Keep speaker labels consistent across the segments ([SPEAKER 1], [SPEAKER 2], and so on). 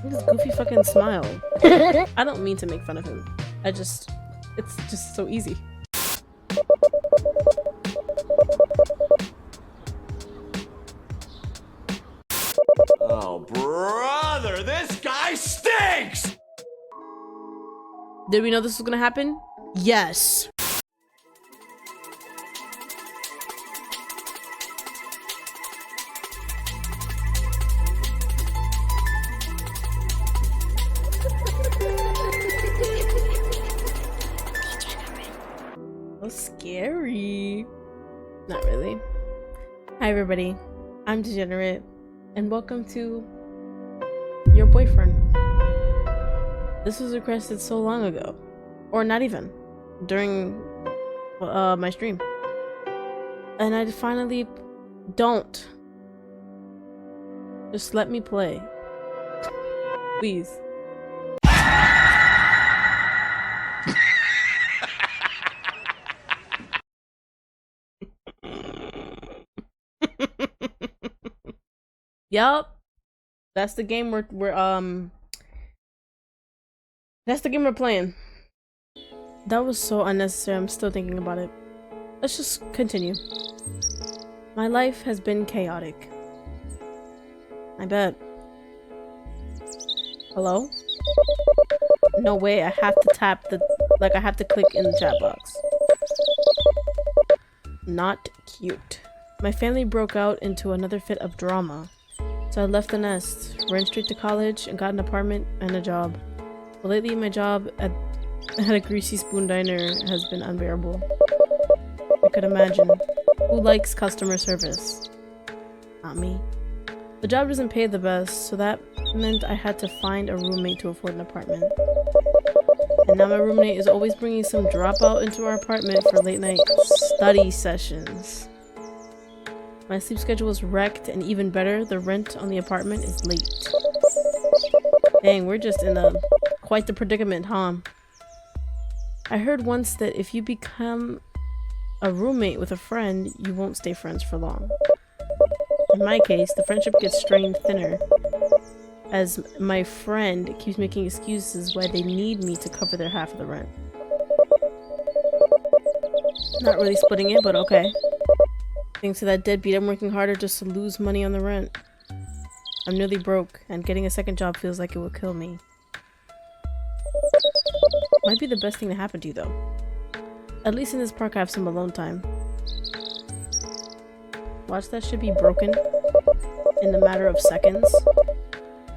[SPEAKER 1] This goofy fucking smile. I don't mean to make fun of him. It's just so easy.
[SPEAKER 2] Oh, brother, this guy stinks!
[SPEAKER 1] Did we know this was gonna happen? Yes. So scary. Not really. Hi everybody, I'm Degenerate, and welcome to your boyfriend. This was requested so long ago, or not even, during my stream, and I finally don't. Just let me play, please. Yup, that's the game we're playing. That was so unnecessary. I'm still thinking about it. Let's just continue. My life has been chaotic. I bet. Hello? No way, I have to tap I have to click in the chat box. Not cute. My family broke out into another fit of drama. So I left the nest, ran straight to college, and got an apartment and a job. But lately my job at a greasy spoon diner has been unbearable. I could imagine. Who likes customer service? Not me. The job doesn't pay the best, so that meant I had to find a roommate to afford an apartment. And now my roommate is always bringing some dropout into our apartment for late night study sessions. My sleep schedule is wrecked, and even better, the rent on the apartment is late. Dang, we're just in quite the predicament, huh? I heard once that if you become a roommate with a friend, you won't stay friends for long. In my case, the friendship gets strained thinner, as my friend keeps making excuses why they need me to cover their half of the rent. Not really splitting it, but okay. Thanks to that deadbeat, I'm working harder just to lose money on the rent. I'm nearly broke, and getting a second job feels like it will kill me. Might be the best thing to happen to you, though. At least in this park I have some alone time. Watch that shit be broken in a matter of seconds.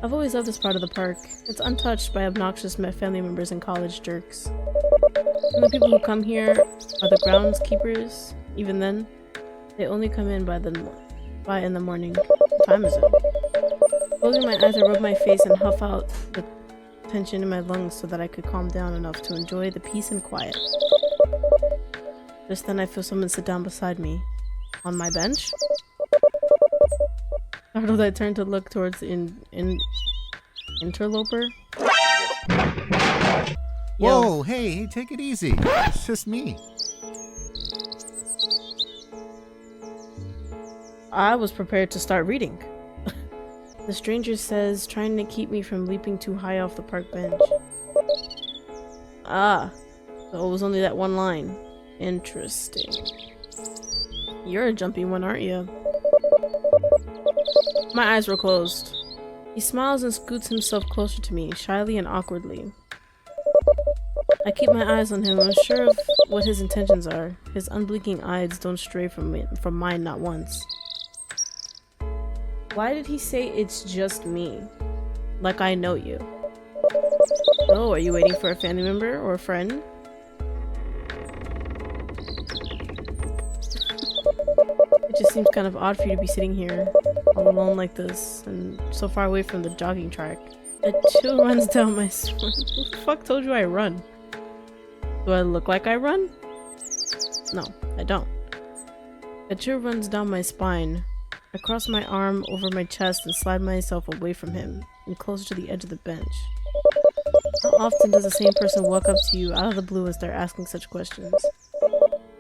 [SPEAKER 1] I've always loved this part of the park. It's untouched by obnoxious family members and college jerks. And the people who come here are the groundskeepers. Even then, they only come in by in the morning. What time is it? Closing my eyes, I rub my face and huff out the tension in my lungs so that I could calm down enough to enjoy the peace and quiet. Just then I feel someone sit down beside me. On my bench? Startled, I turned to look towards the interloper.
[SPEAKER 3] Whoa, hey, take it easy. It's just me.
[SPEAKER 1] I was prepared to start reading. The stranger says, trying to keep me from leaping too high off the park bench. Ah, so it was only that one line. Interesting. You're a jumpy one, aren't you? My eyes were closed. He smiles and scoots himself closer to me, shyly and awkwardly. I keep my eyes on him, unsure of what his intentions are. His unblinking eyes don't stray from mine not once. Why did he say it's just me? Like I know you. Oh, are you waiting for a family member or a friend? It just seems kind of odd for you to be sitting here all alone like this and so far away from the jogging track. A chill runs down my spine. Who the fuck told you I run? Do I look like I run? No, I don't. A chill runs down my spine. I cross my arm over my chest and slide myself away from him and closer to the edge of the bench. How often does the same person walk up to you out of the blue and start asking such questions?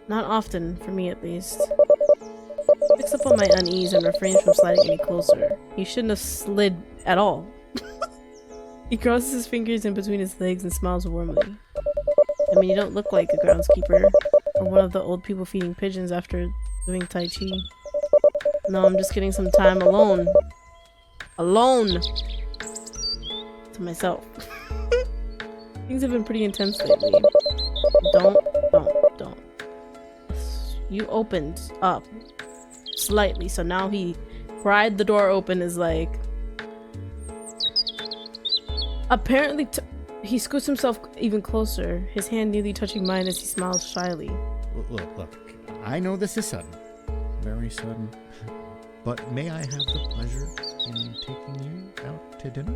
[SPEAKER 1] Not often, for me at least. He picks up on my unease and refrains from sliding any closer. He shouldn't have slid at all. He crosses his fingers in between his legs and smiles warmly. I mean, you don't look like a groundskeeper or one of the old people feeding pigeons after doing Tai Chi. No, I'm just getting some time alone. Alone! To myself. Things have been pretty intense lately. Don't. You opened up slightly, so now he pried the door open is like... Apparently, he scoots himself even closer, his hand nearly touching mine as he smiles shyly.
[SPEAKER 3] Look. I know this is sudden. Very sudden. But may I have the pleasure in taking you out to dinner?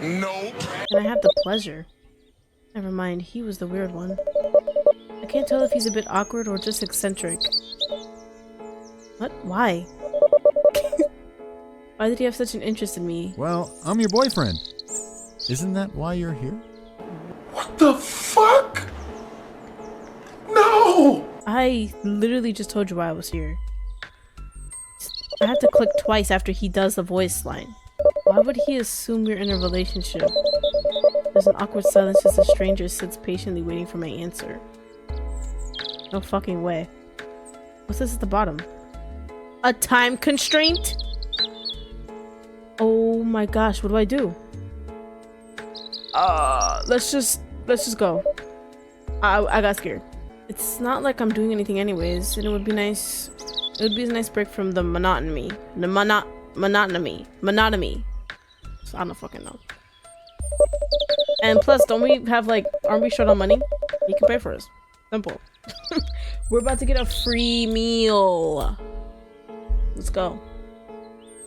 [SPEAKER 2] Nope.
[SPEAKER 1] And I have the pleasure. Never mind, he was the weird one. I can't tell if he's a bit awkward or just eccentric. What? Why? Why did he have such an interest in me?
[SPEAKER 3] Well, I'm your boyfriend. Isn't that why you're here?
[SPEAKER 2] What the fuck? No!
[SPEAKER 1] I literally just told you why I was here. I have to click twice after he does the voice line. Why would he assume we're in a relationship? There's an awkward silence as a stranger sits patiently waiting for my answer. No fucking way. What's this at the bottom? A time constraint? Oh my gosh, what do I do? Let's just go. I got scared. It's not like I'm doing anything anyways, and it would be a nice break from the monotony. So I don't fucking know. And plus, don't we have like, aren't we short on money? You can pay for us. Simple. We're about to get a free meal. Let's go.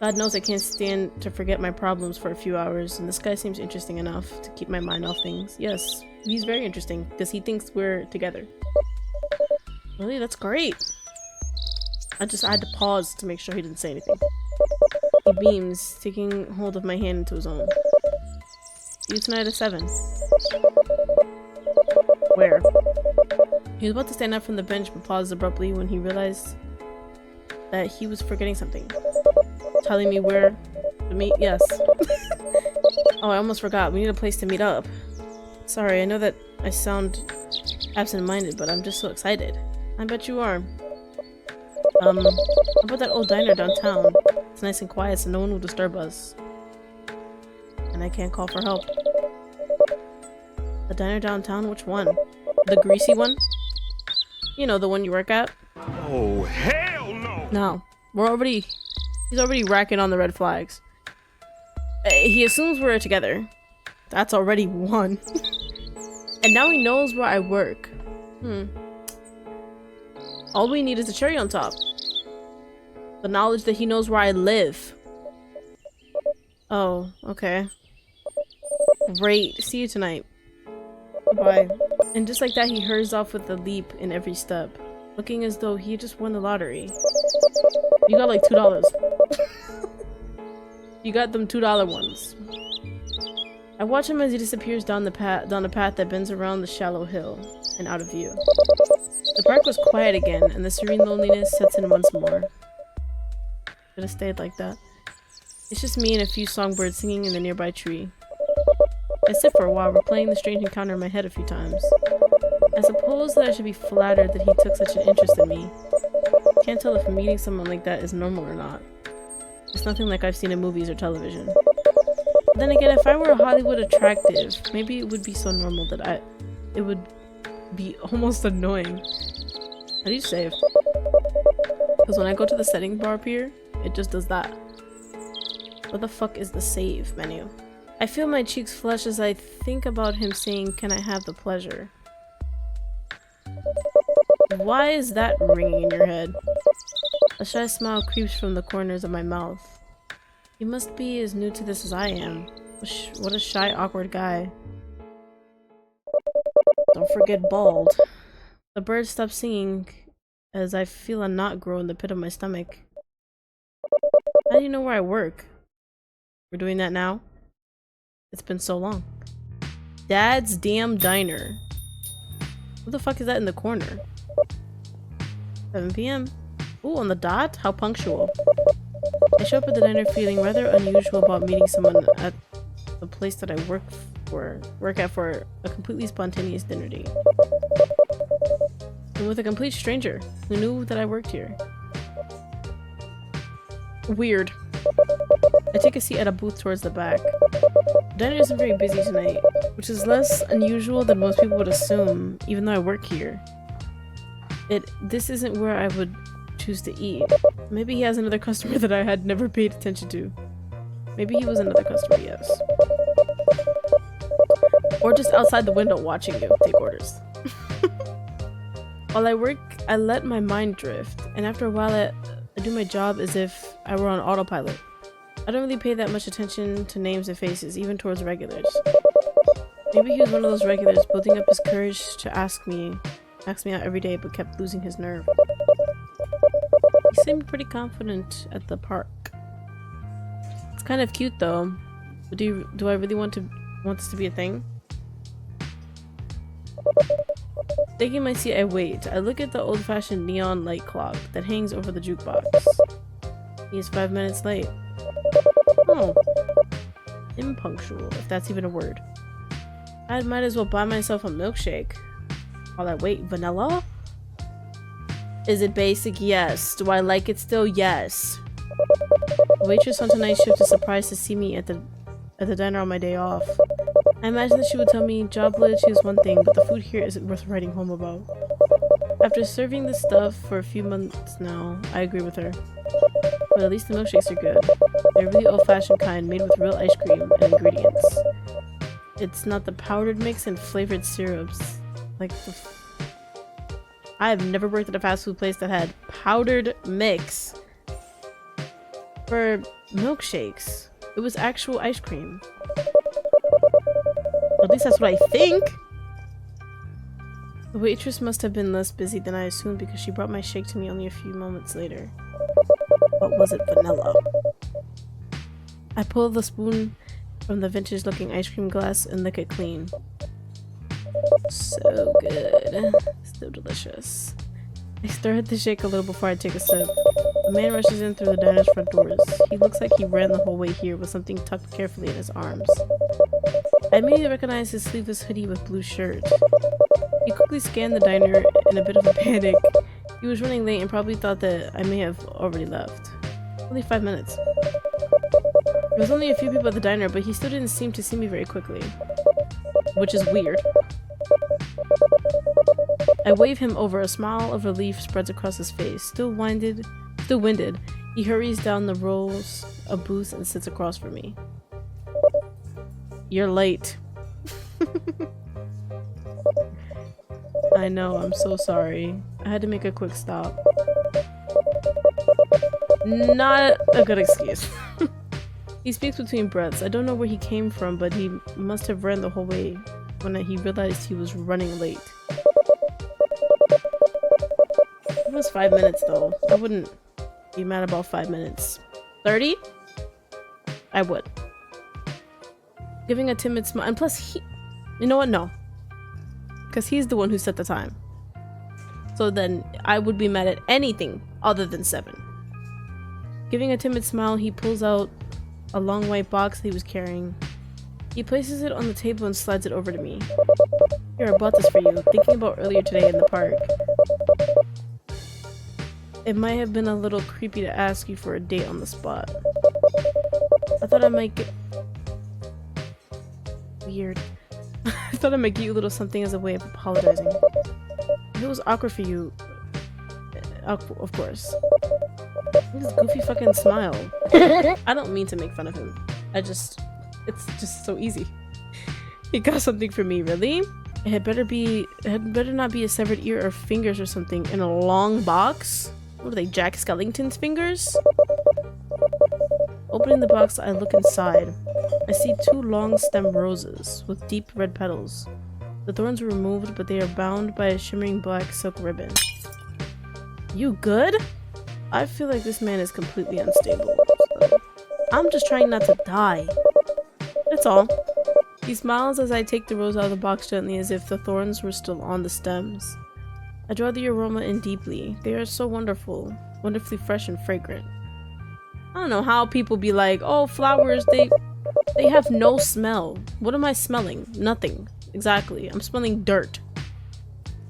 [SPEAKER 1] God knows I can't stand to forget my problems for a few hours, and this guy seems interesting enough to keep my mind off things. Yes, he's very interesting, because he thinks we're together. Really? That's great. I had to pause to make sure he didn't say anything. He beams, taking hold of my hand into his own. See you tonight at 7. Where? He was about to stand up from the bench but paused abruptly when he realized that he was forgetting something. Telling me where to meet? Yes. Oh, I almost forgot. We need a place to meet up. Sorry, I know that I sound absent-minded, but I'm just so excited. I bet you are. How about that old diner downtown? It's nice and quiet so no one will disturb us. And I can't call for help. The diner downtown? Which one? The greasy one? You know, the one you work at?
[SPEAKER 2] Oh, hell no!
[SPEAKER 1] No. He's already racking on the red flags. He assumes we're together. That's already one. And now he knows where I work. All we need is a cherry on top. The knowledge that he knows where I live. Oh, okay. Great. See you tonight. Bye. And just like that, he hurries off with a leap in every step, looking as though he just won the lottery. You got like $2. You got them $2 ones. I watch him as he disappears down the path that bends around the shallow hill and out of view. The park was quiet again, and the serene loneliness sets in once more. Should have stayed like that. It's just me and a few songbirds singing in the nearby tree. I sit for a while, replaying the strange encounter in my head a few times. I suppose that I should be flattered that he took such an interest in me. Can't tell if meeting someone like that is normal or not. It's nothing like I've seen in movies or television. But then again, if I were Hollywood attractive, maybe it would be so normal that it would be almost annoying. How do you save? Because when I go to the settings bar up here, it just does that. What the fuck is the save menu? I feel my cheeks flush as I think about him saying, "Can I have the pleasure?" Why is that ringing in your head? A shy smile creeps from the corners of my mouth. He must be as new to this as I am. What a shy, awkward guy. Don't forget bald. The bird stops singing as I feel a knot grow in the pit of my stomach. How do you know where I work? We're doing that now? It's been so long. Dad's damn diner. What the fuck is that in the corner? 7 p.m. Ooh, on the dot? How punctual. I show up at the diner feeling rather unusual about meeting someone at the place that I work at for a completely spontaneous dinner date. And with a complete stranger who knew that I worked here. Weird. I take a seat at a booth towards the back. The diner isn't very busy tonight, which is less unusual than most people would assume, even though I work here. This isn't where I would choose to eat. Maybe he has another customer that I had never paid attention to. Maybe he was another customer, yes. Or just outside the window watching you take orders. While I work, I let my mind drift, and after a while I do my job as if I were on autopilot. I don't really pay that much attention to names and faces, even towards regulars. Maybe he was one of those regulars building up his courage to ask me out every day, but kept losing his nerve. He seemed pretty confident at the park. It's kind of cute though. But do I really want this to be a thing? Taking my seat, I wait. I look at the old-fashioned neon light clock that hangs over the jukebox. He is 5 minutes late. Oh. Impunctual, if that's even a word. I might as well buy myself a milkshake. While I wait, vanilla? Is it basic? Yes. Do I like it still? Yes. The waitress on tonight's shift is surprised to see me at the diner on my day off. I imagine that she would tell me job loyalty is one thing, but the food here isn't worth writing home about. After serving this stuff for a few months now, I agree with her. But at least the milkshakes are good. They're really old-fashioned kind, made with real ice cream and ingredients. It's not the powdered mix and flavored syrups. Like I've never worked at a fast food place that had powdered mix for milkshakes. It was actual ice cream. At least that's what I think. The waitress must have been less busy than I assumed because she brought my shake to me only a few moments later. What was it? Vanilla. I pull the spoon from the vintage-looking ice cream glass and lick it clean. So good. Still delicious. I stir at the shake a little before I take a sip. A man rushes in through the diner's front doors. He looks like he ran the whole way here with something tucked carefully in his arms. I immediately recognize his sleeveless hoodie with blue shirt. He quickly scanned the diner in a bit of a panic. He was running late and probably thought that I may have already left. Only 5 minutes. There was only a few people at the diner, but he still didn't seem to see me very quickly. Which is weird. I wave him over. A smile of relief spreads across his face. Still winded, he hurries down the rows of booths and sits across from me. You're late. I know, I'm so sorry. I had to make a quick stop. Not a good excuse. He speaks between breaths. I don't know where he came from, but he must have ran the whole way when he realized he was running late. It was 5 minutes though. I wouldn't be mad about 5 minutes. 30? I would. Giving a timid smile. And plus he... You know what? No. Because he's the one who set the time. So then I would be mad at anything other than 7. Giving a timid smile, he pulls out a long white box that he was carrying. He places it on the table and slides it over to me. Here, I bought this for you. Thinking about earlier today in the park. It might have been a little creepy to ask you for a date on the spot. I thought I might get... Weird. I thought I might get you a little something as a way of apologizing. If it was awkward for you... Of course. This goofy fucking smile. I don't mean to make fun of him. It's just so easy. He got something for me, really? It had better not be a severed ear or fingers or something in a long box? What are they, Jack Skellington's fingers? Opening the box, I look inside. I see 2 long stem roses with deep red petals. The thorns were removed, but they are bound by a shimmering black silk ribbon. You good? I feel like this man is completely unstable. So I'm just trying not to die. That's all. He smiles as I take the rose out of the box gently as if the thorns were still on the stems. I draw the aroma in deeply. They are so wonderful, wonderfully fresh and fragrant. I don't know how people be like, oh, flowers, they have no smell. What am I smelling? Nothing. Exactly. I'm smelling dirt.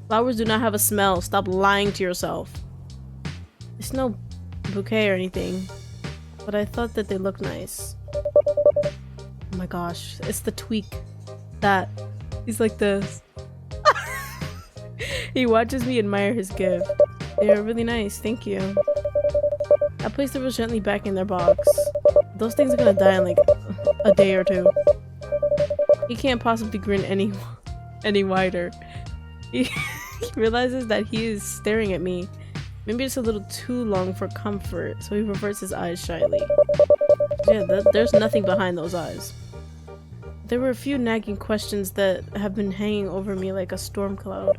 [SPEAKER 1] Flowers do not have a smell. Stop lying to yourself. It's no bouquet or anything, but I thought that they looked nice. Oh my gosh, it's the tweak that he's like this. He watches me admire his gift. They are really nice, thank you. I placed the rose gently back in their box. Those things are gonna die in like a day or two. He can't possibly grin any wider. He realizes that he is staring at me. Maybe it's a little too long for comfort, so he reverts his eyes shyly. Yeah, there's nothing behind those eyes. There were a few nagging questions that have been hanging over me like a storm cloud.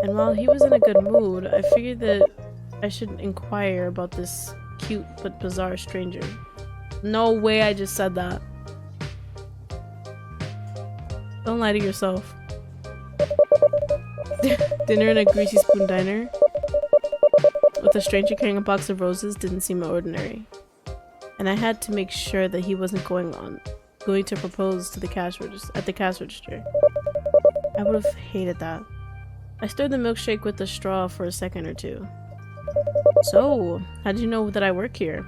[SPEAKER 1] And while he was in a good mood, I figured that I should inquire about this cute but bizarre stranger. No way I just said that. Don't lie to yourself. Dinner in a greasy spoon diner with a stranger carrying a box of roses didn't seem ordinary. And I had to make sure that he wasn't going to propose to the cash register. I would have hated that. I stirred the milkshake with the straw for a second or two. So, how did you know that I work here?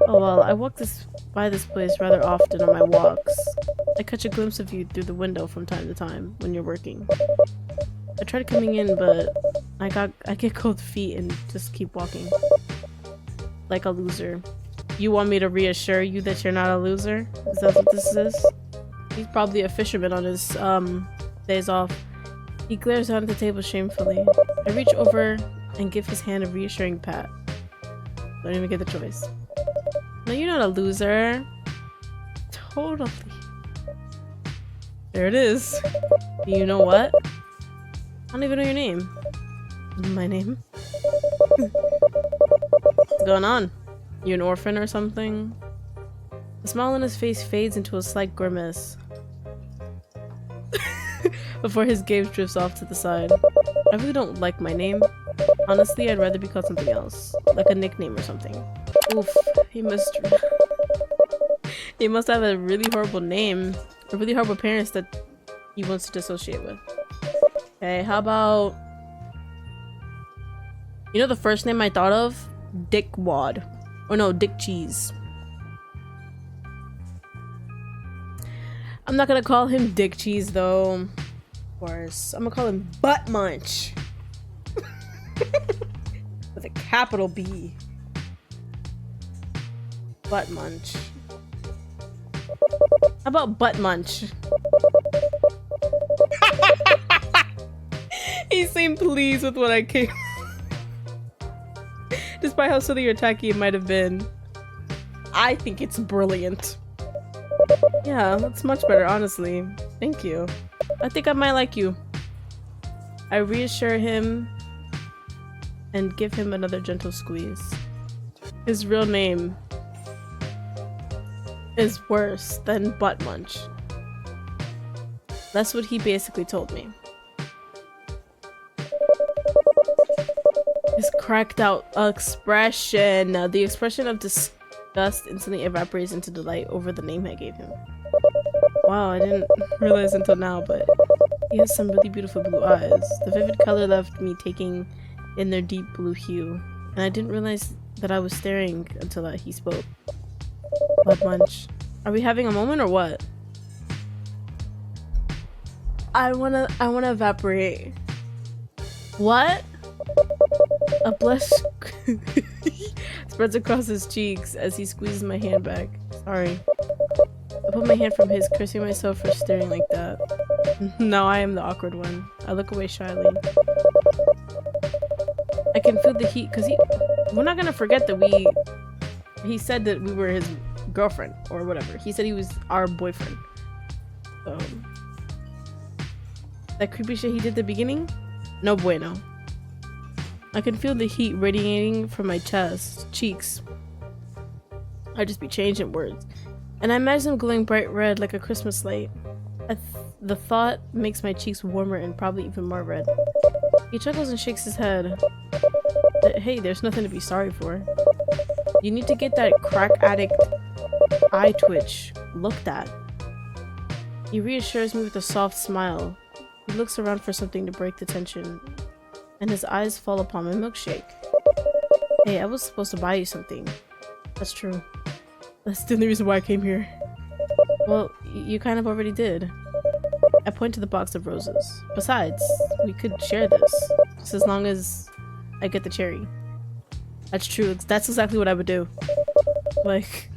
[SPEAKER 1] Oh well, I walk by this place rather often on my walks. I catch a glimpse of you through the window from time to time when you're working. I tried coming in, but I get cold feet and just keep walking. Like a loser. You want me to reassure you that you're not a loser? Is that what this is? He's probably a fisherman on his days off. He glares down at the table shamefully. I reach over and give his hand a reassuring pat. Don't even get the choice. No, you're not a loser. Totally. There it is. You know what? I don't even know your name. My name? What's going on? You an orphan or something? The smile on his face fades into a slight grimace before his gaze drifts off to the side. I really don't like my name. Honestly, I'd rather be called something else, like a nickname or something. Oof, he must have a really horrible name, or really horrible parents that he wants to dissociate with. Okay, how about... You know the first name I thought of? Dick Wad. Or no, Dick Cheese. I'm not gonna call him Dick Cheese though. Of course. I'm gonna call him Butt Munch. With a capital B. Butt Munch. How about Butt Munch? He seemed pleased with what I came. Despite how silly or tacky it might have been. I think it's brilliant. Yeah, that's much better, honestly. Thank you. I think I might like you. I reassure him and give him another gentle squeeze. His real name is worse than Butt Munch. That's what he basically told me. His cracked out expression. The expression of disgust instantly evaporates into delight over the name I gave him. Wow, I didn't realize until now, but he has some really beautiful blue eyes. The vivid color left me taking in their deep blue hue, and I didn't realize that I was staring until he spoke. Butt Munch, are we having a moment or what? I wanna evaporate. What? A blush spreads across his cheeks as he squeezes my hand back. Sorry. I put my hand from his, cursing myself for staring like that. Now I am the awkward one. I look away shyly. I can feel the heat, because we're not gonna forget that he said that we were his girlfriend, or whatever. He said he was our boyfriend. So, that creepy shit he did at the beginning? No bueno. I can feel the heat radiating from my cheeks. I'd just be changing words. And I imagine him glowing bright red like a Christmas light. The thought makes my cheeks warmer and probably even more red. He chuckles and shakes his head. But hey, there's nothing to be sorry for. You need to get that crack addict eye twitch looked at. He reassures me with a soft smile. He looks around for something to break the tension, and his eyes fall upon my milkshake. Hey, I was supposed to buy you something. That's true. That's the only reason why I came here. Well, you kind of already did. I point to the box of roses. Besides, we could share this, just as long as I get the cherry. That's true. That's exactly what I would do. Like,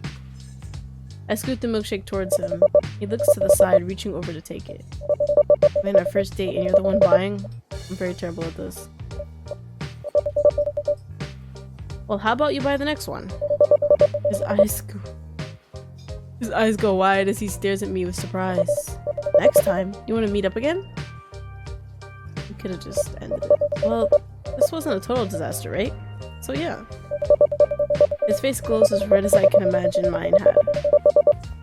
[SPEAKER 1] I scoot the milkshake towards him. He looks to the side, reaching over to take it. Man, our first date and you're the one buying? I'm very terrible at this. Well, how about you buy the next one? His eyes go wide as he stares at me with surprise. Next time? You want to meet up again? We could have just ended it. Well, this wasn't a total disaster, right? So yeah. His face glows as red as I can imagine mine had.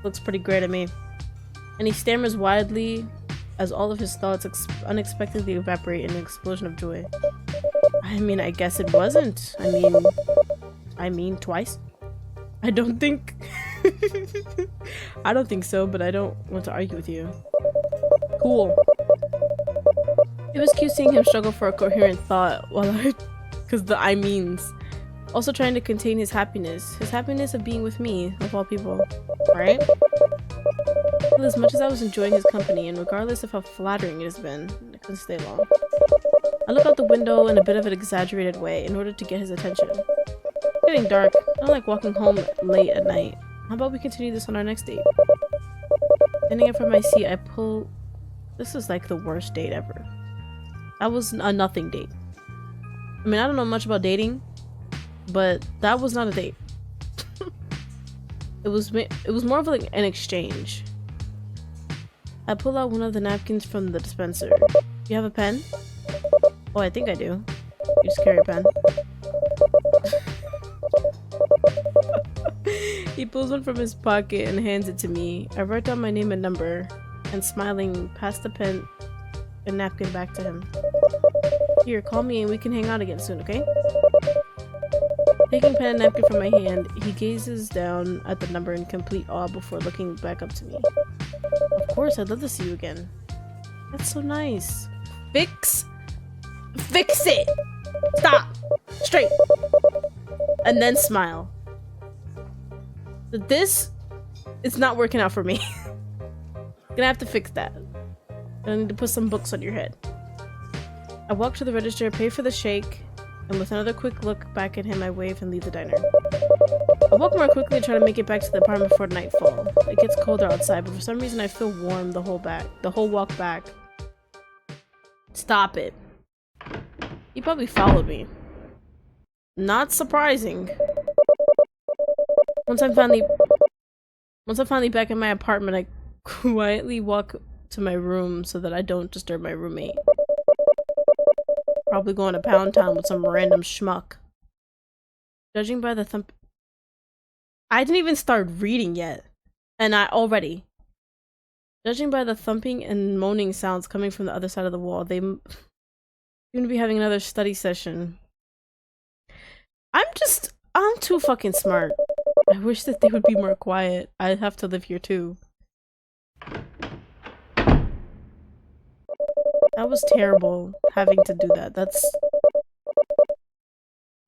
[SPEAKER 1] Looks pretty great at me. And he stammers wildly as all of his thoughts unexpectedly evaporate in an explosion of joy. I mean, I guess it wasn't. I mean twice. I don't think... I don't think so, but I don't want to argue with you. Cool. It was cute seeing him struggle for a coherent thought while because the I means. Also trying to contain his happiness. His happiness of being with me, of all people. Right? Well, as much as I was enjoying his company, and regardless of how flattering it has been, I couldn't stay long. I look out the window in a bit of an exaggerated way in order to get his attention. It's getting dark. I don't like walking home late at night. How about we continue this on our next date? Standing up from my seat, I pull... This is like the worst date ever. That was a nothing date. I mean, I don't know much about dating, but that was not a date. It was more of like an exchange. I pull out one of the napkins from the dispenser. You have a pen? Oh, I think I do. You just carry a pen. He pulls one from his pocket and hands it to me. I write down my name and number, and smiling, pass the pen and napkin back to him. Here, call me and we can hang out again soon, okay? Taking pen and napkin from my hand, he gazes down at the number in complete awe before looking back up to me. Of course, I'd love to see you again. That's so nice. Fix it! Stop! Straight! And then smile. This is not working out for me. Gonna have to fix that. I need to put some books on your head. I walk to the register, pay for the shake, and with another quick look back at him, I wave and leave the diner. I walk more quickly and try to make it back to the apartment before nightfall. It gets colder outside, but for some reason I feel warm the whole walk back. Stop it. He probably followed me. Not surprising. Once I'm finally back in my apartment, I quietly walk to my room so that I don't disturb my roommate. Probably going to Pound Town with some random schmuck. Judging by the thump... I didn't even start reading yet. And Judging by the thumping and moaning sounds coming from the other side of the wall, they seem to be having another study session. I'm too fucking smart. I wish that they would be more quiet. I have to live here too. That was terrible, having to do that. That's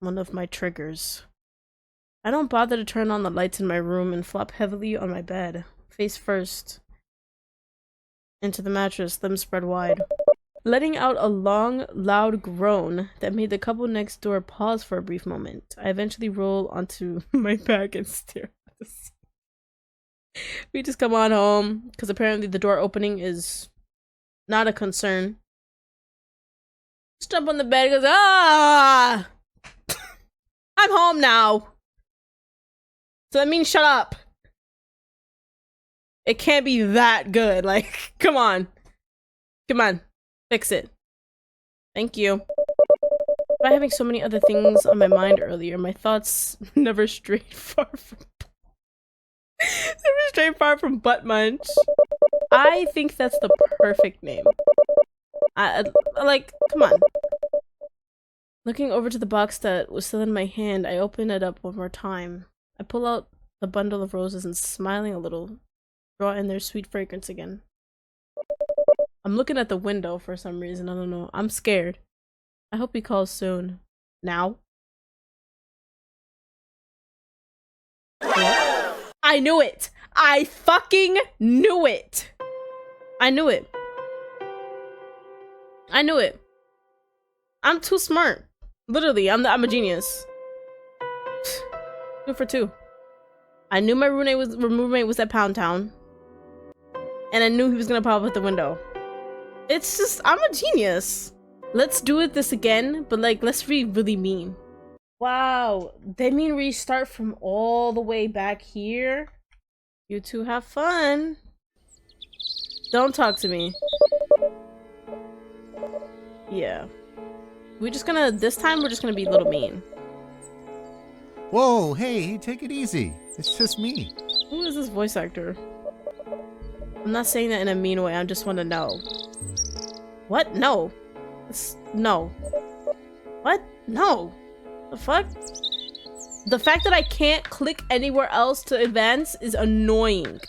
[SPEAKER 1] one of my triggers. I don't bother to turn on the lights in my room and flop heavily on my bed, face first into the mattress, limbs spread wide. Letting out a long, loud groan that made the couple next door pause for a brief moment. I eventually roll onto my back and stare at the ceiling. We just come on home, because apparently the door opening is not a concern. Just jump on the bed and goes, ah! I'm home now! So that means shut up! It can't be that good, like, come on. Come on. Fix it. Thank you. By having so many other things on my mind earlier, my thoughts never strayed far from Butt Munch. I think that's the perfect name. Like, come on. Looking over to the box that was still in my hand, I open it up one more time. I pull out the bundle of roses and, smiling a little, draw in their sweet fragrance again. I'm looking at the window for some reason, I don't know. I'm scared. I hope he calls soon. Now? I knew it! I fucking knew it! I knew it. I knew it. I'm too smart. Literally, I'm a genius. 2 for 2. I knew my roommate was at Pound Town. And I knew he was gonna pop out the window. It's just, I'm a genius. Let's do this again, but like, let's be really mean. Wow, they mean restart from all the way back here? You two have fun. Don't talk to me. Yeah. This time we're just gonna be a little mean.
[SPEAKER 3] Whoa, hey, take it easy. It's just me.
[SPEAKER 1] Who is this voice actor? I'm not saying that in a mean way, I just want to know. What? No. No. What? No. The fuck? The fact that I can't click anywhere else to advance is annoying.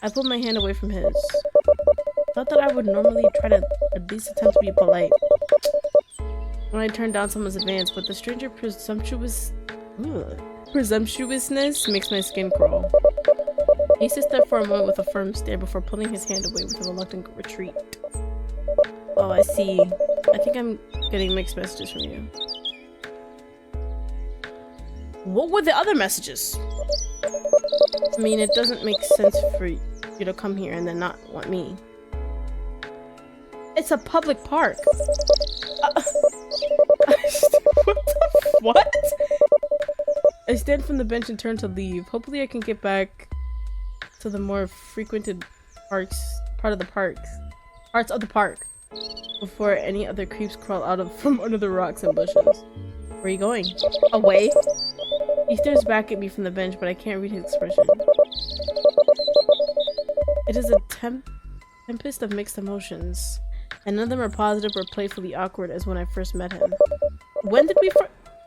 [SPEAKER 1] I pulled my hand away from his. Thought that I would normally try to at least attempt to be polite when I turned down someone's advance, but the stranger presumptuousness makes my skin crawl. He sits there for a moment with a firm stare before pulling his hand away with a reluctant retreat. Oh, I see. I think I'm getting mixed messages from you. What were the other messages? I mean, it doesn't make sense for you to come here and then not want me. It's a public park. What? I stand from the bench and turn to leave. Hopefully I can get back to the more frequented parts of the park before any other creeps crawl from under the rocks and bushes. Where are you going? Away? He stares back at me from the bench, but I can't read his expression. It is a tempest of mixed emotions, and none of them are positive or playfully awkward as when I first met him. When did we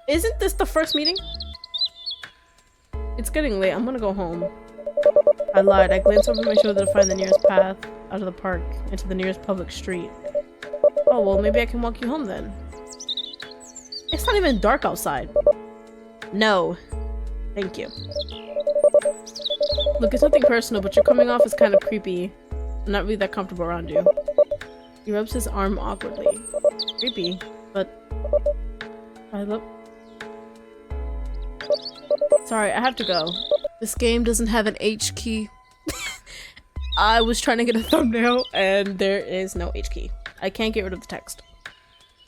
[SPEAKER 1] Isn't this the first meeting? It's getting late. I'm gonna go home. I lied. I glanced over my shoulder to find the nearest path out of the park into the nearest public street. Oh, well, maybe I can walk you home then. It's not even dark outside. No. Thank you. Look, it's nothing personal, but you're coming off as kind of creepy. I'm not really that comfortable around you. He rubs his arm awkwardly. Creepy, but... I look... Sorry, I have to go. This game doesn't have an H key. I was trying to get a thumbnail, and there is no H key. I can't get rid of the text.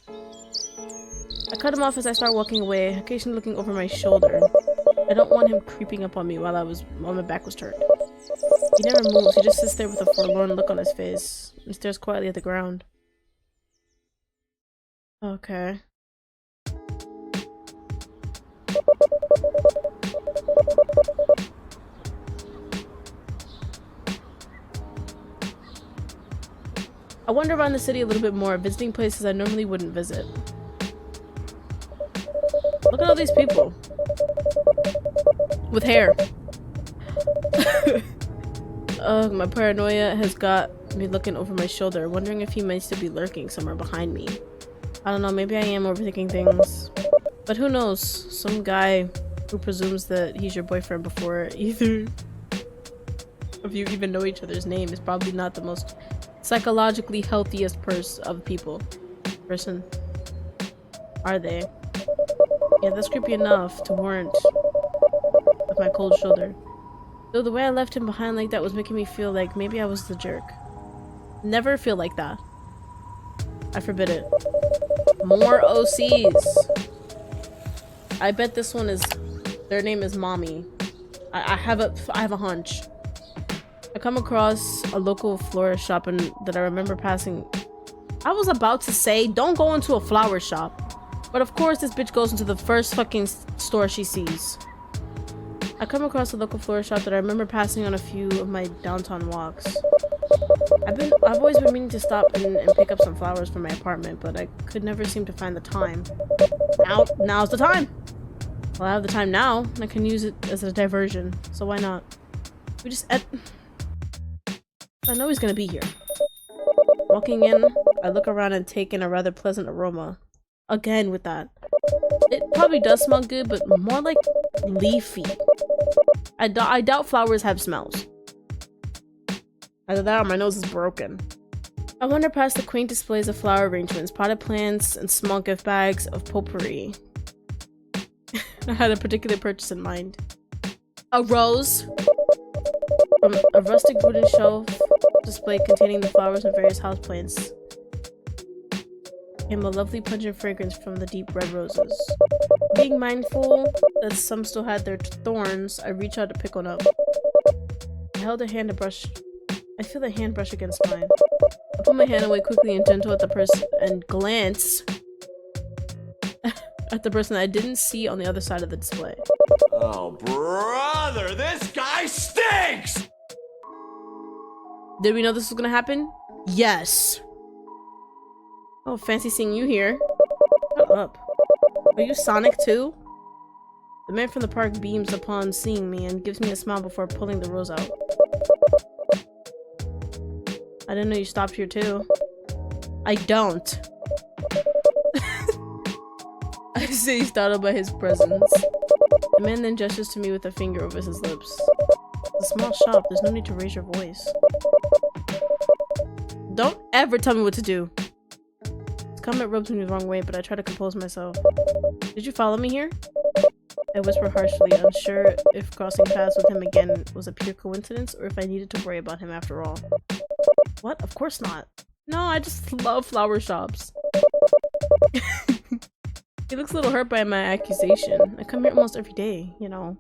[SPEAKER 1] I cut him off as I start walking away, occasionally looking over my shoulder. I don't want him creeping up on me while my back was turned. He never moves, he just sits there with a forlorn look on his face, and stares quietly at the ground. Okay. I wander around the city a little bit more, visiting places I normally wouldn't visit. Look at all these people. With hair. Ugh, my paranoia has got me looking over my shoulder, wondering if he might still be lurking somewhere behind me. I don't know, maybe I am overthinking things. But who knows? Some guy who presumes that he's your boyfriend before either of you even know each other's name is probably not the most psychologically healthiest person. Are they? Yeah, that's creepy enough to warrant with my cold shoulder. Though the way I left him behind like that was making me feel like maybe I was the jerk. Never feel like that. I forbid it. More OCs. I bet this one is... Their name is Mommy. I have a hunch. I come across a local florist shop that I remember passing. I was about to say, don't go into a flower shop. But of course this bitch goes into the first fucking store she sees. I come across a local florist shop that I remember passing on a few of my downtown walks. I've always been meaning to stop and pick up some flowers for my apartment, but I could never seem to find the time. Now's the time! Well, I have the time now, and I can use it as a diversion, so why not? We just I know he's gonna be here. Walking in, I look around and take in a rather pleasant aroma. Again with that. It probably does smell good, but more like leafy. I doubt flowers have smells. Either that or my nose is broken. I wander past the quaint displays of flower arrangements, potted plants, and small gift bags of potpourri. I had a particular purchase in mind. A rose from a rustic wooden shelf display containing the flowers of various houseplants came a lovely pungent fragrance from the deep red roses. Being mindful that some still had their thorns, I reach out to pick one up. I held a hand to brush. I feel the hand brush against mine. I pull my hand away quickly and gentle at the person and glance at the person that I didn't see on the other side of the display.
[SPEAKER 2] Oh, brother, this guy stinks!
[SPEAKER 1] Did we know this was gonna happen? Yes. Oh, fancy seeing you here. Shut up. Are you Sonic too? The man from the park beams upon seeing me and gives me a smile before pulling the rose out. I didn't know you stopped here too. I don't. I say startled by his presence. The man then gestures to me with a finger over his lips. It's a small shop, there's no need to raise your voice. Don't ever tell me what to do. His comment rubs me the wrong way, but I try to compose myself. Did you follow me here? I whisper harshly, unsure if crossing paths with him again was a pure coincidence or if I needed to worry about him after all. What? Of course not. No, I just love flower shops. He looks a little hurt by my accusation. I come here almost every day, you know.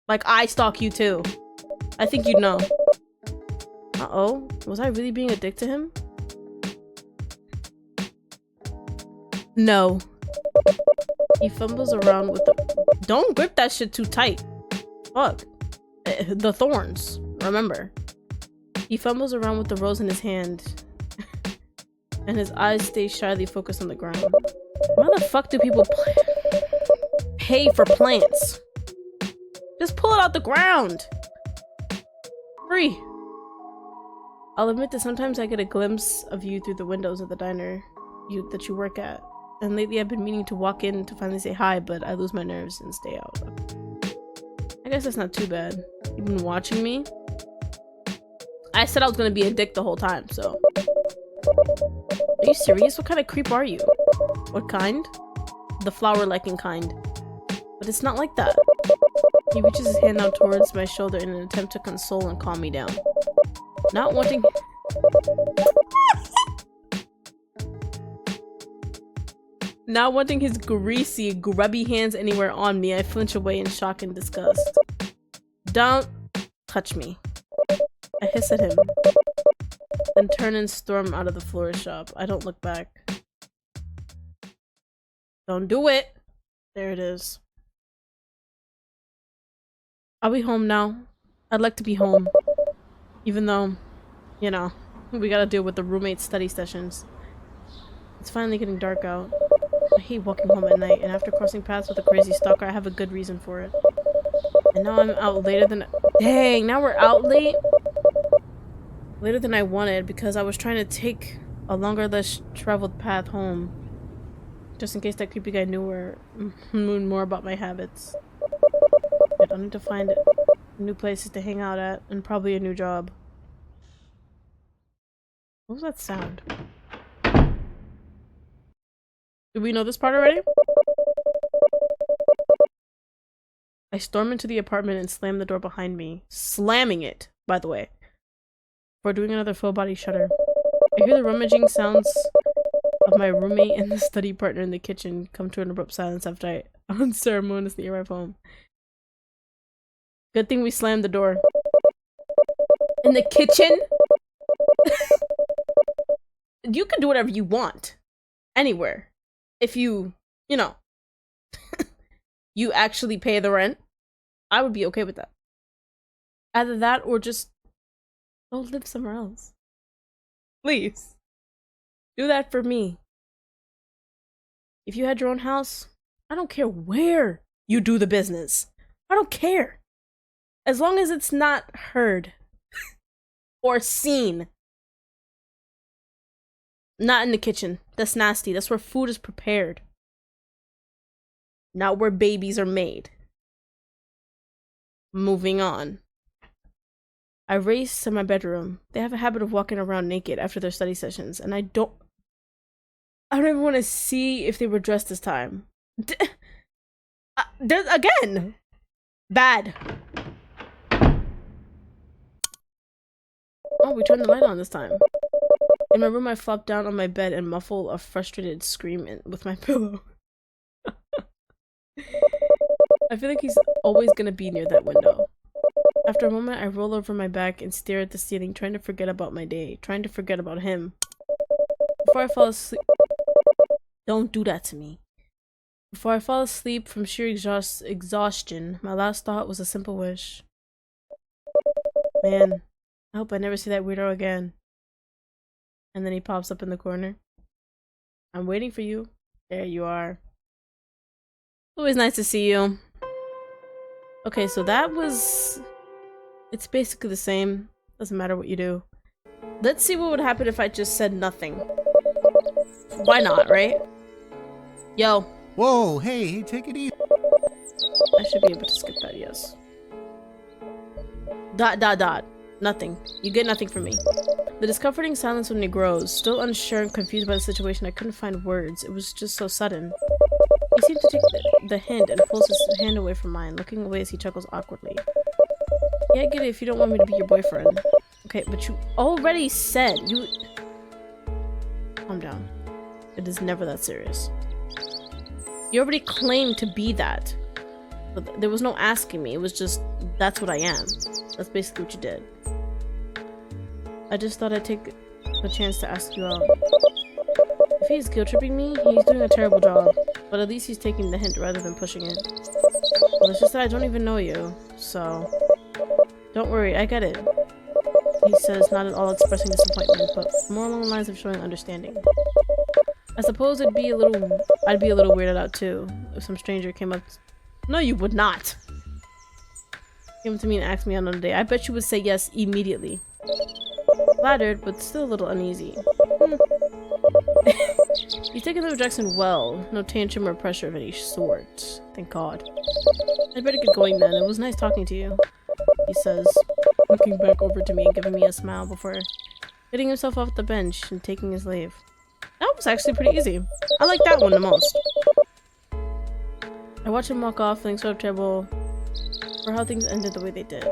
[SPEAKER 1] Like, I stalk you too. I think you'd know. Uh-oh. Was I really being a dick to him? No. He fumbles around with the— Don't grip that shit too tight. Fuck. The thorns. Remember. He fumbles around with the rose in his hand. And his eyes stay shyly focused on the ground. Why the fuck do people pay for plants? Just pull it out the ground! Free! I'll admit that sometimes I get a glimpse of you through the windows of the diner that you work at. And lately I've been meaning to walk in to finally say hi, but I lose my nerves and stay out. I guess that's not too bad. You've been watching me? I said I was gonna be a dick the whole time, so... Are you serious? What kind of creep are you? What kind? The flower-liking kind. But it's not like that. He reaches his hand out towards my shoulder in an attempt to console and calm me down. Not wanting his greasy, grubby hands anywhere on me, I flinch away in shock and disgust. Don't touch me. I hiss at him, then turn and storm out of the florist shop. I don't look back. Don't do it! There it is. Are we home now? I'd like to be home. Even though, you know, we gotta deal with the roommate study sessions. It's finally getting dark out. I hate walking home at night, and after crossing paths with a crazy stalker, I have a good reason for it. And now I'm out later than— Dang, now we're out late? Later than I wanted, because I was trying to take a longer, less traveled path home. Just in case that creepy guy knew more about my habits. I need to find new places to hang out at, and probably a new job. What was that sound? Did we know this part already? I storm into the apartment and slam the door behind me. Slamming it, by the way. Before doing another full body shudder. I hear the rummaging sounds of my roommate and the study partner in the kitchen come to an abrupt silence after I unceremoniously arrive home. Good thing we slammed the door. In the kitchen? You can do whatever you want. Anywhere. If you know, you actually pay the rent, I would be okay with that. Either that or just Go live somewhere else. Please. Do that for me. If you had your own house, I don't care where you do the business. I don't care. As long as it's not heard or seen. Not in the kitchen. That's nasty. That's where food is prepared. Not where babies are made. Moving on. I race to my bedroom. They have a habit of walking around naked after their study sessions, and I don't even want to see if they were dressed this time. Again! Bad. Oh, we turned the light on this time. In my room, I flop down on my bed and muffle a frustrated scream with my pillow. I feel like he's always gonna be near that window. After a moment, I roll over my back and stare at the ceiling, trying to forget about my day, trying to forget about him. Before I fall asleep... Don't do that to me. Before I fall asleep from sheer exhaustion, my last thought was a simple wish. Man, I hope I never see that weirdo again. And then he pops up in the corner. I'm waiting for you. There you are. Always nice to see you. Okay, so that was... It's basically the same. Doesn't matter what you do. Let's see what would happen if I just said nothing. Why not, right? Yo.
[SPEAKER 3] Whoa, hey, take it easy.
[SPEAKER 1] I should be able to skip that, yes. ... Nothing. You get nothing from me. The discomforting silence when he grows. Still unsure and confused by the situation, I couldn't find words. It was just so sudden. He seemed to take the hint and pulls his hand away from mine, looking away as he chuckles awkwardly. Yeah, I get it if you don't want me to be your boyfriend. Okay, but you already said you... Calm down. It is never that serious. You already claimed to be that. But there was no asking me. It was just, that's what I am. That's basically what you did. I just thought I'd take the chance to ask you out. If he's guilt-tripping me, he's doing a terrible job. But at least he's taking the hint rather than pushing it. Well, it's just that I don't even know you, so... Don't worry, I get it. He says, not at all expressing disappointment, but more along the lines of showing understanding. I suppose I'd be a little weirded out too, if some stranger came up... No, you would not! Came to me and asked me out on a date. I bet you would say yes immediately. Flattered, but still a little uneasy. You've taken the rejection well. No tantrum or pressure of any sort. Thank God. I'd better get going then. It was nice talking to you, he says, looking back over to me and giving me a smile before getting himself off the bench and taking his leave. That was actually pretty easy. I like that one the most. I watch him walk off, feeling sort of terrible for how things ended the way they did.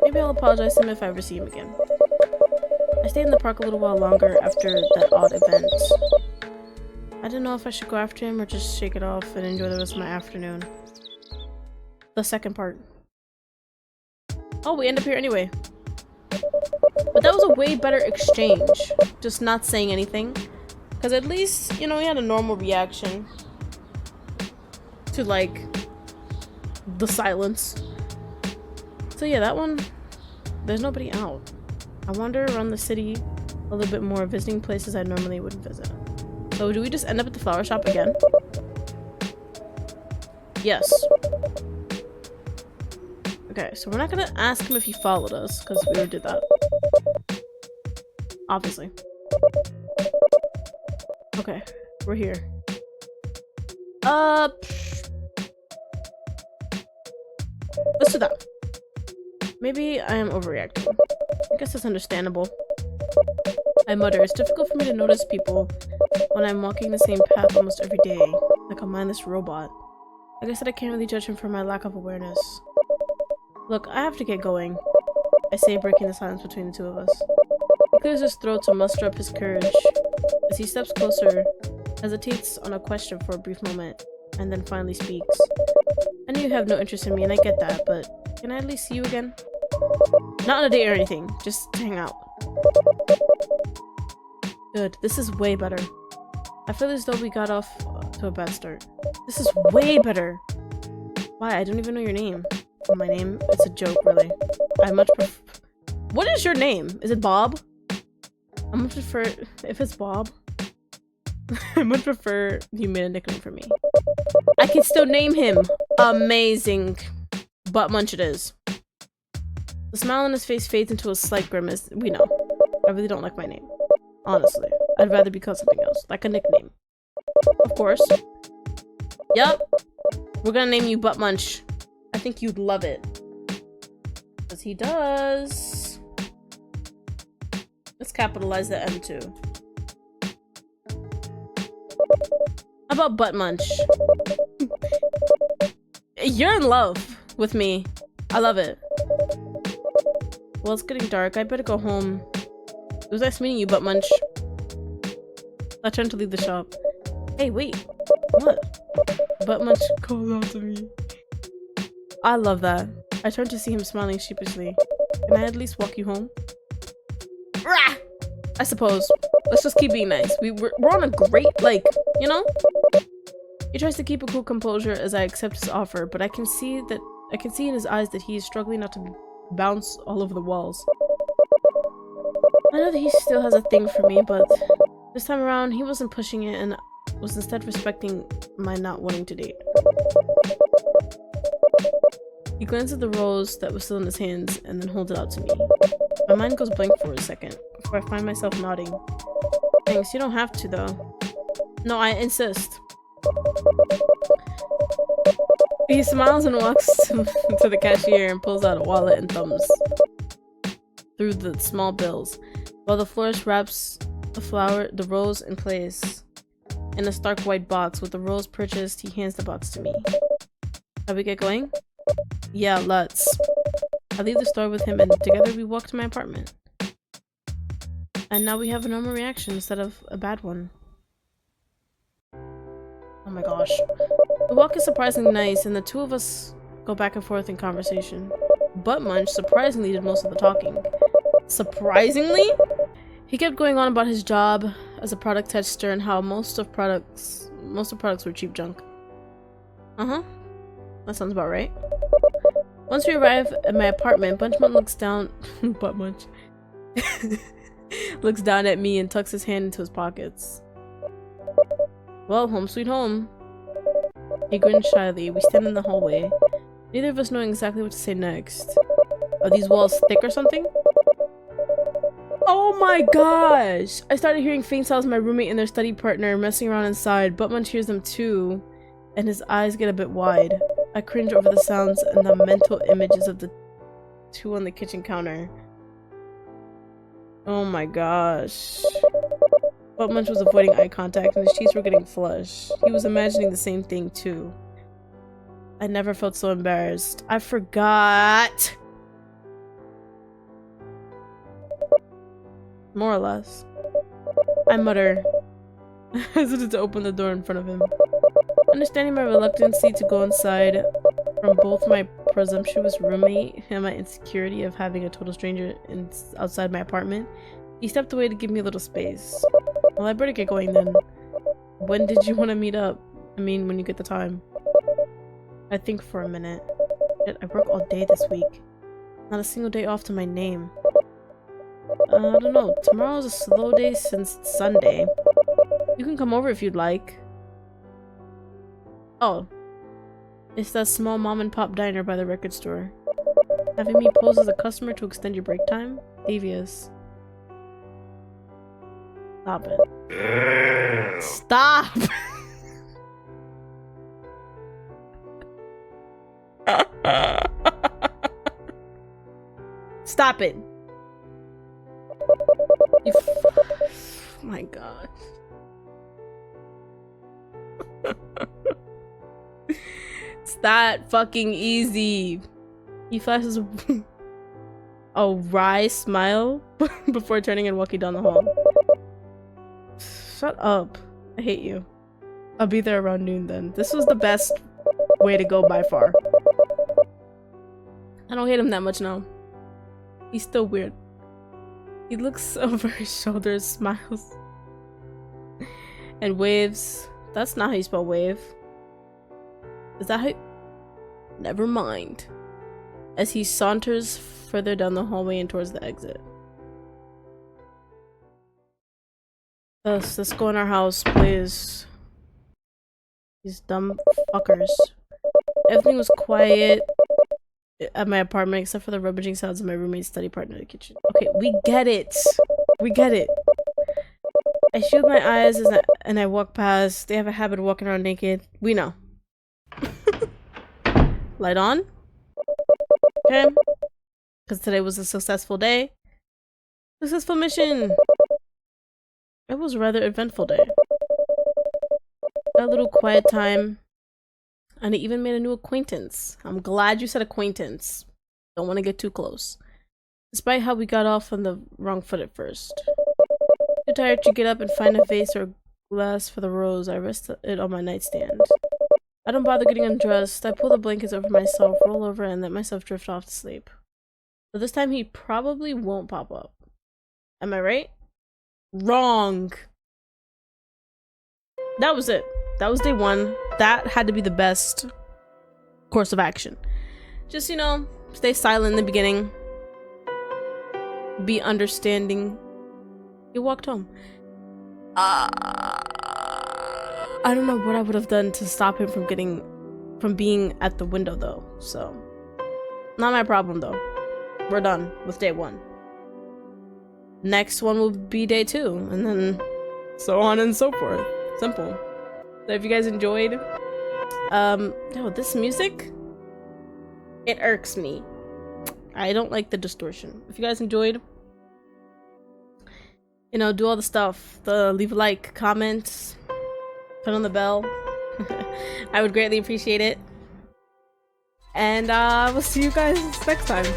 [SPEAKER 1] Maybe I'll apologize to him if I ever see him again. I stayed in the park a little while longer after that odd event. I didn't know if I should go after him or just shake it off and enjoy the rest of my afternoon. The second part. Oh, we end up here anyway. But that was a way better exchange. Just not saying anything. Because at least, you know, he had a normal reaction to, like, the silence. So yeah, that one, there's nobody out. I wander around the city a little bit more, visiting places I normally wouldn't visit. So do we just end up at the flower shop again? Yes. Okay, so we're not gonna ask him if he followed us, because we already did that. Obviously. Okay, we're here. Let's do that. Maybe I am overreacting. I guess that's understandable. I mutter, it's difficult for me to notice people when I'm walking the same path almost every day, like a mindless robot. I guess that I can't really judge him for my lack of awareness. Look, I have to get going, I say, breaking the silence between the two of us. He clears his throat to muster up his courage. As he steps closer, hesitates on a question for a brief moment, and then finally speaks. I know you have no interest in me, and I get that, but can I at least see you again? Not on a date or anything, just to hang out. Good, this is way better. I feel as though we got off to a bad start. This is way better! Why, I don't even know your name. My name? It's a joke, really. What is your name? Is it Bob? I much prefer if it's Bob. I much prefer you made a nickname for me. I can still name him. Amazing. Butt munch it is. The smile on his face fades into a slight grimace. We know. I really don't like my name. Honestly. I'd rather be called something else. Like a nickname. Of course. Yup. We're gonna name you Butt Munch. I think you'd love it. Because he does. Let's capitalize the M too. How about Butt Munch? You're in love with me. I love it. Well, it's getting dark. I better go home. It was nice meeting you, Butt Munch. I turned to leave the shop. Hey, wait. What? Butt Munch calls out to me. I love that. I turned to see him smiling sheepishly. Can I at least walk you home? Rah! I suppose. Let's just keep being nice. We're on a great, like, you know? He tries to keep a cool composure as I accept his offer, but I can see in his eyes that he is struggling not to bounce all over the walls. I know that he still has a thing for me, but this time around, he wasn't pushing it and was instead respecting my not wanting to date. He glances at the rose that was still in his hands and then holds it out to me. My mind goes blank for a second, before I find myself nodding. Thanks, you don't have to though. No, I insist. He smiles and walks to the cashier and pulls out a wallet and thumbs through the small bills, while the florist wraps the rose in place in a stark white box. With the rose purchased, he hands the box to me. Shall we get going? Yeah, let's. I leave the store with him and together we walk to my apartment. And now we have a normal reaction instead of a bad one. Oh my gosh. The walk is surprisingly nice and the two of us go back and forth in conversation. Butt Munch surprisingly did most of the talking. Surprisingly? He kept going on about his job as a product tester and how most of products were cheap junk. Uh-huh. That sounds about right. Once we arrive at my apartment, Bunchman looks down Butt Munch looks down at me and tucks his hand into his pockets. Well, home sweet home. He grins shyly. We stand in the hallway. Neither of us knowing exactly what to say next. Are these walls thick or something? Oh my gosh! I started hearing faint sounds my roommate and their study partner messing around inside. Butt Munch hears them too, and his eyes get a bit wide. I cringe over the sounds and the mental images of the two on the kitchen counter. Oh my gosh. Butt Munch was avoiding eye contact and his cheeks were getting flushed. He was imagining the same thing too. I never felt so embarrassed. I forgot! More or less. I mutter, hesitant to open the door in front of him. Understanding my reluctancy to go inside from both my presumptuous roommate and my insecurity of having a total stranger outside my apartment, he stepped away to give me a little space. Well, I better get going then. When did you want to meet up? I mean, when you get the time. I think for a minute. Shit, I work all day this week. Not a single day off to my name. I don't know. Tomorrow's a slow day since it's Sunday. You can come over if you'd like. Oh. It's that small mom and pop diner by the record store. Having me pose as a customer to extend your break time? Devious. Stop it. Stop! Stop it. Oh my god. It's that fucking easy. He flashes a wry smile before turning and walking down the hall. Shut up. I hate you. I'll be there around noon then. This was the best way to go by far. I don't hate him that much now. He's still weird. He looks over his shoulder, smiles, and waves. That's not how you spell wave. Is that how you... Never mind. as he saunters further down the hallway and towards the exit. Let's go in our house, please. These dumb fuckers. Everything was quiet at my apartment except for the rummaging sounds of my roommate's study partner in the kitchen. Okay, we get it. We get it. I shield my eyes and I walk past. They have a habit of walking around naked. We know. Light on. Okay. Because today was a successful day. Successful mission. It was a rather eventful day. A little quiet time. And I even made a new acquaintance. I'm glad you said acquaintance. Don't want to get too close. Despite how we got off on the wrong foot at first. Too tired to get up and find a vase or glass for the rose, I rest it on my nightstand. I don't bother getting undressed. I pull the blankets over myself, roll over, and let myself drift off to sleep. So this time he probably won't pop up. Am I right? Wrong. That was it. That was day one. That had to be the best course of action. Just, you know, stay silent in the beginning. Be understanding. He walked home. I don't know what I would have done to stop him from being at the window though. So, not my problem though. We're done with day one. Next one will be day two, and then so on and so forth. Simple. So if you guys enjoyed, this music, it irks me. I don't like the distortion. If you guys enjoyed, you know, do all the stuff. Leave a like, comment, turn on the bell. I would greatly appreciate it. And we'll see you guys next time.